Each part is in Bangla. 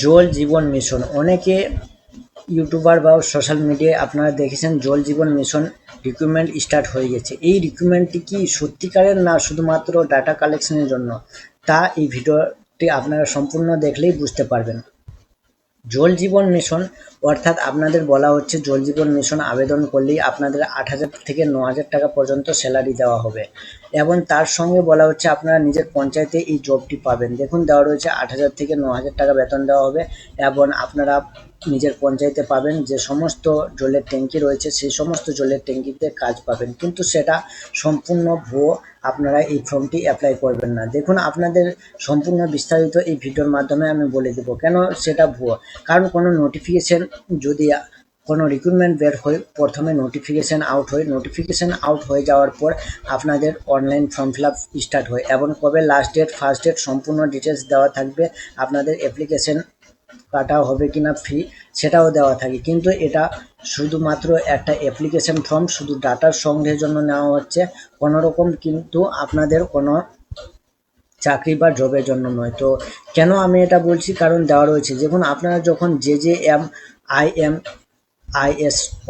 জল জীবন মিশন অনেকে ইউটিউবার বা সোশ্যাল মিডিয়ায় আপনারা দেখেছেন জল জীবন মিশন রিক্রুটমেন্ট স্টার্ট হয়ে গেছে। এই রিক্রুটমেন্টটি কি সত্যিকারের না শুধুমাত্র ডাটা কালেকশনের জন্য, তা এই ভিডিওটি আপনারা সম্পূর্ণ দেখলেই বুঝতে পারবেন। জল জীবন মিশন অর্থাৎ আপনাদের বলা হচ্ছে জল জীবন মিশন আবেদন করলেই আপনাদের 8,000 থেকে 9,000 টাকা পর্যন্ত স্যালারি দেওয়া হবে এবং তার সঙ্গে বলা হচ্ছে আপনারা নিজের পঞ্চায়েতে এই জবটি পাবেন। দেখুন দেওয়া রয়েছে 8,000 থেকে 9,000 টাকা বেতন দেওয়া হবে এবং আপনারা নিজের পঞ্চায়েতে পাবেন যে সমস্ত জলের ট্যাঙ্কি রয়েছে সেই সমস্ত জলের ট্যাঙ্কিতে কাজ পাবেন, কিন্তু সেটা সম্পূর্ণ ভুয়ো। আপনারা এই ফর্মটি অ্যাপ্লাই করবেন না। দেখুন আপনাদের সম্পূর্ণ বিস্তারিত এই ভিডিওর মাধ্যমে আমি বলে দেবো কেন সেটা ভুয়ো। কারণ কোনো নোটিফিকেশন যদি কোনো রিক্রুটমেন্ট বের হয় প্রথমে নোটিফিকেশান আউট হয়ে যাওয়ার পর আপনাদের online form fill up start হয় এবং কবে লাস্ট ডেট ফার্স্ট ডেট সম্পূর্ণ ডিটেলস দেওয়া থাকবে। আপনাদের অ্যাপ্লিকেশন কাটা হবে কিনা ফি সেটাও দেওয়া থাকে, কিন্তু এটা শুধুমাত্র একটা অ্যাপ্লিকেশন ফর্ম, শুধু ডাটার সংগ্রহের জন্য নেওয়া হচ্ছে, কোনো রকম কিন্তু আপনাদের কোনো চাকরি বা জবের জন্য নয়। তো কেন আমি এটা বলছি, কারণ দেওয়া রয়েছে দেখুন আপনারা যখন JJMIMIS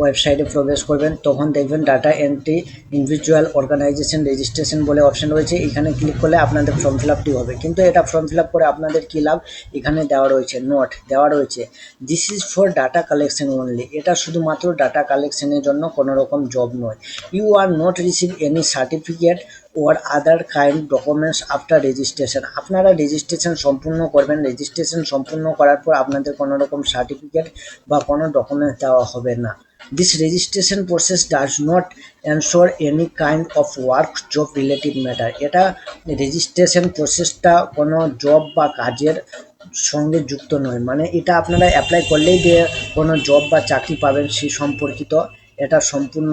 ওয়েবসাইটে প্রবেশ করবেন তখন দেখবেন data entry individual organization registration বলে অপশন রয়েছে। এখানে ক্লিক করলে আপনাদের ফর্ম ফিল আপটি হবে, কিন্তু এটা ফর্ম ফিল আপ করে আপনাদের কী লাভ, এখানে দেওয়া রয়েছে নোট দেওয়া রয়েছে this is for data collection only. এটা শুধুমাত্র ডাটা কালেকশনের জন্য, কোনো রকম জব নয়। You are not receive any certificate or other kind documents after registration. আপনারা রেজিস্ট্রেশন সম্পূর্ণ করবেন, রেজিস্ট্রেশন সম্পূর্ণ করার পর আপনাদের কোনো রকম সার্টিফিকেট বা কোনো ডকুমেন্টস দেওয়া হবে না। This registration process does not ensure any kind of work job relative matter. এটা রেজিস্ট্রেশন প্রসেসটা কোনো জব বা কাজের সঙ্গে যুক্ত নয়, মানে এটা আপনারা অ্যাপ্লাই করলেই যে কোনো জব বা চাকরি পাবেন সেই সম্পর্কিত, এটা সম্পূর্ণ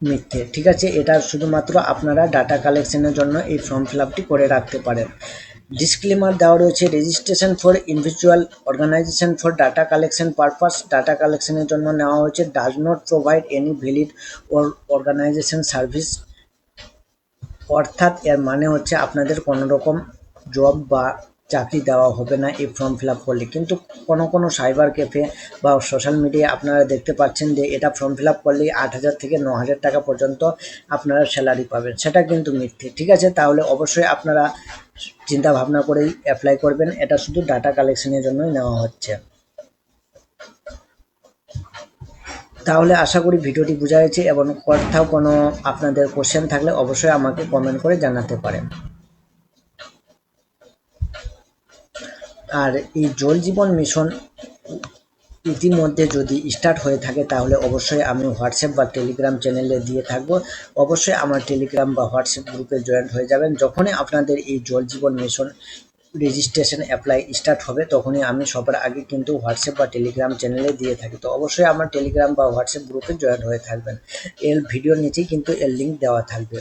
মিথ্যে। ঠিক আছে, এটা শুধুমাত্র আপনারা ডাটা কালেকশনের জন্য এই ফর্ম ফিল আপটি করে রাখতে পারেন। ডিসক্লেমার দেওয়া রয়েছে registration for individual organization for data collection purpose. Data কালেকশনের জন্য নেওয়া হয়েছে, does not provide any valid organization service. অর্থাৎ এর মানে হচ্ছে আপনাদের কোনো রকম জব বা চাকরি দেওয়া হবে না এই ফর্ম ফিল আপ করলে। কিন্তু কোনো সাইবার ক্যাফে বা সোশ্যাল মিডিয়ায় আপনারা দেখতে পাচ্ছেন যে এটা ফর্ম ফিল আপ করলেই 8,000 থেকে 9,000 টাকা পর্যন্ত আপনারা স্যালারি পাবেন, সেটা কিন্তু মিথ্যে। ঠিক আছে, তাহলে অবশ্যই আপনারা চিন্তা ভাবনা করেই অ্যাপ্লাই করবেন, এটা শুধু ডাটা কালেকশনের জন্যই নেওয়া হচ্ছে। তাহলে আশা করি ভিডিওটি বোঝা গেছে এবং কোথাও কোনো আপনাদের কোশ্চেন থাকলে অবশ্যই আমাকে কমেন্ট করে জানাতে পারেন। আর এই জল জীবন মিশন ইতিমধ্যে যদি স্টার্ট হয়ে থাকে তাহলে অবশ্যই আমি হোয়াটসঅ্যাপ বা টেলিগ্রাম চ্যানেলে দিয়ে থাকবো। অবশ্যই আমার টেলিগ্রাম বা হোয়াটসঅ্যাপ গ্রুপে জয়েন্ট হয়ে যাবেন। যখনই আপনাদের এই জল জীবন মিশন রেজিস্ট্রেশন অ্যাপ্লাই স্টার্ট হবে তখনই আমি সবার আগে কিন্তু হোয়াটসঅ্যাপ বা টেলিগ্রাম চ্যানেলে দিয়ে থাকি। তো অবশ্যই আমার টেলিগ্রাম বা হোয়াটসঅ্যাপ গ্রুপে জয়েন্ট হয়ে থাকবেন। এর ভিডিওর নিচেই কিন্তু এর লিঙ্ক দেওয়া থাকবে।